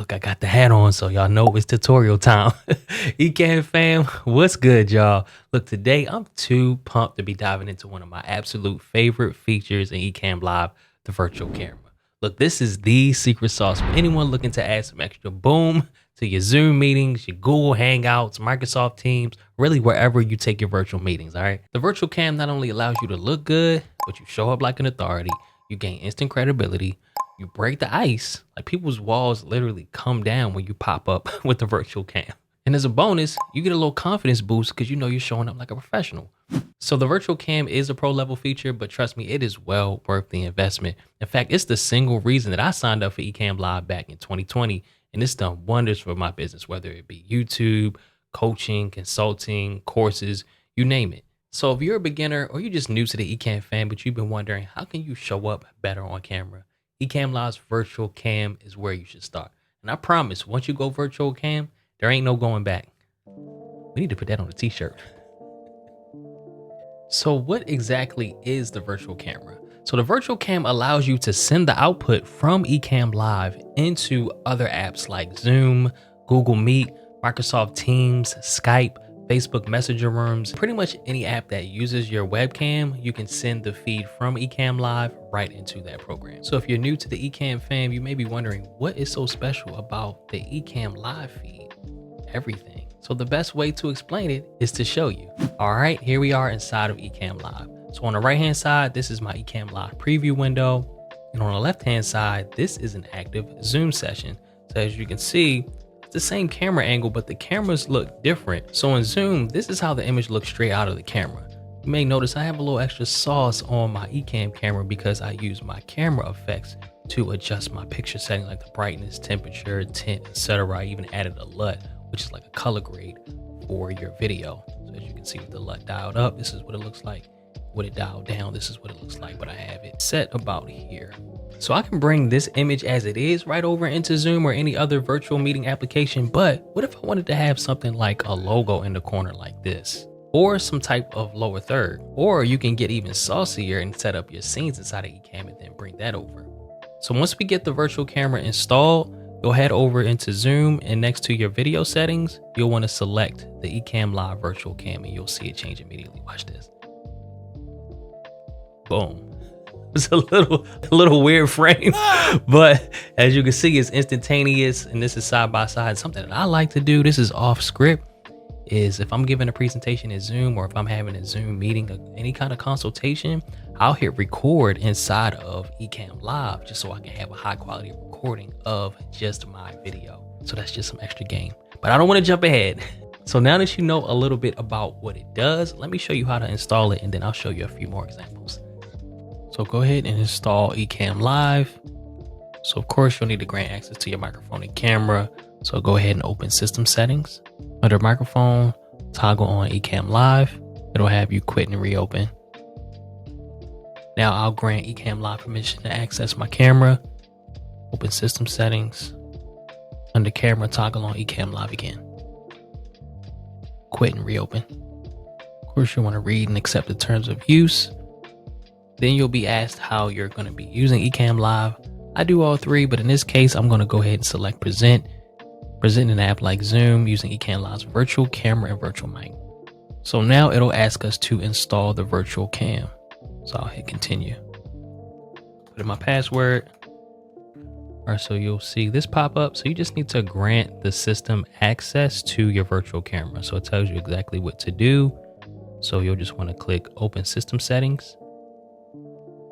Look, I got the hat on, so y'all know it's tutorial time. Ecamm fam, what's good, y'all? Look, today I'm too pumped to be diving into one of my absolute favorite features in Ecamm Live, the virtual camera. Look, this is the secret sauce for anyone looking to add some extra boom to your Zoom meetings, your Google Hangouts, Microsoft Teams, really wherever you take your virtual meetings, all right? The virtual cam not only allows you to look good, but you show up like an authority, you gain instant credibility, you break the ice, like people's walls literally come down when you pop up with the virtual cam. And as a bonus, you get a little confidence boost because you know you're showing up like a professional. So the virtual cam is a pro level feature, but trust me, it is well worth the investment. In fact, it's the single reason that I signed up for Ecamm Live back in 2020, and it's done wonders for my business, whether it be YouTube, coaching, consulting, courses, you name it. So if you're a beginner or you're just new to the Ecamm fan, but you've been wondering, how can you show up better on camera? Ecamm Live's virtual cam is where you should start. And I promise, once you go virtual cam, there ain't no going back. We need to put that on a t-shirt. So what exactly is the virtual camera? So the virtual cam allows you to send the output from Ecamm Live into other apps like Zoom, Google Meet, Microsoft Teams, Skype, Facebook Messenger Rooms. Pretty much any app that uses your webcam, you can send the feed from Ecamm Live right into that program. So if you're new to the Ecamm fam, you may be wondering, what is so special about the Ecamm Live feed? Everything. So the best way to explain it is to show you. All right, here we are inside of Ecamm Live. So on the right-hand side, this is my Ecamm Live preview window. And on the left-hand side, this is an active Zoom session. So as you can see, it's the same camera angle, but the cameras look different. So in Zoom, this is how the image looks straight out of the camera. You may notice I have a little extra sauce on my Ecamm camera because I use my camera effects to adjust my picture setting, like the brightness, temperature, tint, etc. I even added a LUT, which is like a color grade for your video. So as you can see with the LUT dialed up, this is what it looks like. With it dialed down, this is what it looks like, but I have it set about here. So I can bring this image as it is right over into Zoom or any other virtual meeting application. But what if I wanted to have something like a logo in the corner like this, or some type of lower third? Or you can get even saucier and set up your scenes inside of Ecamm and then bring that over. So once we get the virtual camera installed, you'll head over into Zoom, and next to your video settings, you'll want to select the Ecamm Live virtual cam and you'll see it change immediately. Watch this. Boom. It's a little weird frame, but as you can see, it's instantaneous, and this is side by side. Something that I like to do, this is off script, is if I'm giving a presentation in Zoom or if I'm having a Zoom meeting, any kind of consultation, I'll hit record inside of Ecamm Live just so I can have a high quality recording of just my video. So that's just some extra game, but I don't want to jump ahead. So now that you know a little bit about what it does, let me show you how to install it, and then I'll show you a few more examples. So go ahead and install Ecamm Live. So of course you'll need to grant access to your microphone and camera. So go ahead and open system settings. Under microphone, toggle on Ecamm Live. It'll have you quit and reopen. Now I'll grant Ecamm Live permission to access my camera. Open system settings. Under camera, toggle on Ecamm Live again. Quit and reopen. Of course you want to read and accept the terms of use. Then you'll be asked how you're going to be using Ecamm Live. I do all three, but in this case, I'm going to go ahead and select present an app like Zoom using Ecamm Live's virtual camera and virtual mic. So now it'll ask us to install the virtual cam. So I'll hit continue. Put in my password. All right, so you'll see this pop up. So you just need to grant the system access to your virtual camera. So it tells you exactly what to do. So you'll just want to click open system settings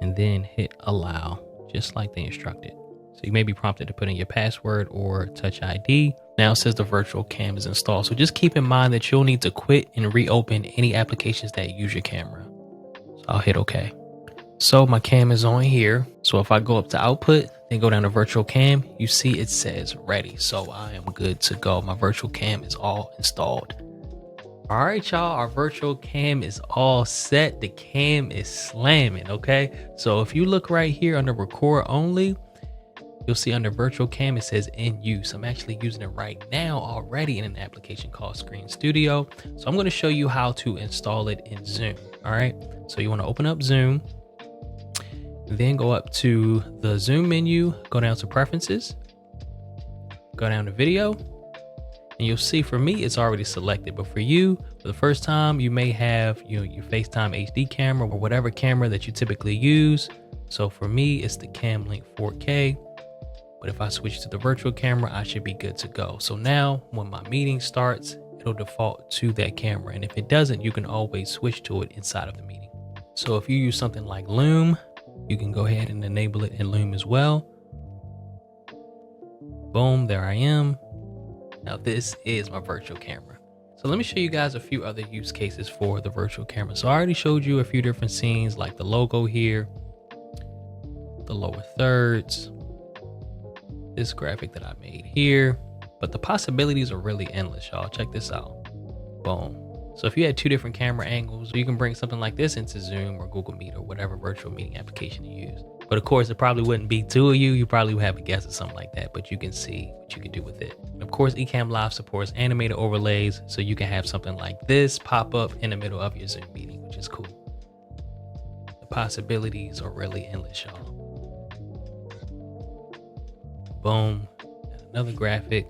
and then hit allow, just like they instructed. So you may be prompted to put in your password or touch ID. Now it says the virtual cam is installed. So just keep in mind that you'll need to quit and reopen any applications that use your camera. So I'll hit OK. So my cam is on here. So if I go up to output, then go down to virtual cam, you see it says ready. So I am good to go. My virtual cam is all installed. All right, y'all, our virtual cam is all set. The cam is slamming, okay? So if you look right here under record only, you'll see under virtual cam, it says in use. I'm actually using it right now already in an application called Screen Studio. So I'm gonna show you how to install it in Zoom, all right? So you wanna open up Zoom, then go up to the Zoom menu, go down to preferences, Go down to video, and you'll see for me it's already selected, but for you, for the first time, you may have your FaceTime HD camera or whatever camera that you typically use. So for me, it's the Camlink 4K. But if I switch to the virtual camera, I should be good to go. So now when my meeting starts, it'll default to that camera. And if it doesn't, you can always switch to it inside of the meeting. So if you use something like Loom, you can go ahead and enable it in Loom as well. Boom, there I am. Now this is my virtual camera. So let me show you guys a few other use cases for the virtual camera. So I already showed you a few different scenes like the logo here, the lower thirds, this graphic that I made here, but the possibilities are really endless, y'all. Check this out. Boom. So if you had two different camera angles, you can bring something like this into Zoom or Google Meet or whatever virtual meeting application you use. But of course, it probably wouldn't be two of you. You probably would have a guest or something like that, but you can see what you can do with it. And of course, Ecamm Live supports animated overlays, so you can have something like this pop up in the middle of your Zoom meeting, which is cool. The possibilities are really endless, y'all. Boom, and another graphic,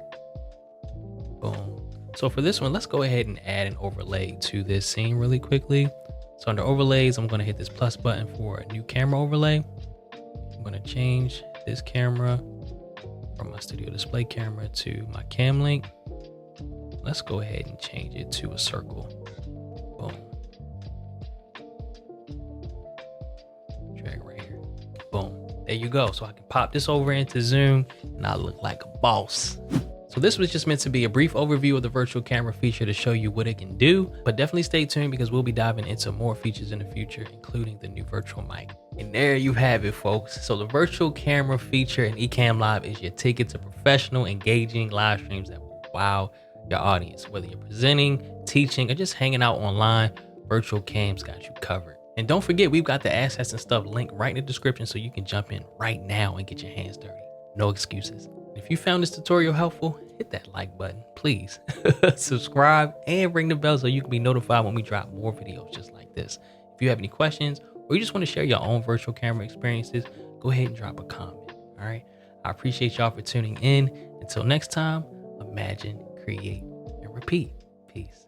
boom. So for this one, let's go ahead and add an overlay to this scene really quickly. So under overlays, I'm gonna hit this plus button for a new camera overlay. I'm gonna change this camera from my studio display camera to my Camlink. Let's go ahead and change it to a circle, boom. Drag right here, boom. There you go. So I can pop this over into Zoom and I look like a boss. So this was just meant to be a brief overview of the virtual camera feature to show you what it can do, but definitely stay tuned because we'll be diving into more features in the future, including the new virtual mic. And there you have it, folks. So the virtual camera feature in Ecamm Live is your ticket to professional, engaging live streams that will wow your audience. Whether you're presenting, teaching, or just hanging out online, Virtual Cam's got you covered. And don't forget, we've got the assets and stuff linked right in the description so you can jump in right now and get your hands dirty. No excuses. If you found this tutorial helpful, hit that like button, please. Subscribe and ring the bell so you can be notified when we drop more videos just like this. If you have any questions or you just want to share your own virtual camera experiences, go ahead and drop a comment. All right. I appreciate y'all for tuning in. Until next time, imagine, create, and repeat. Peace.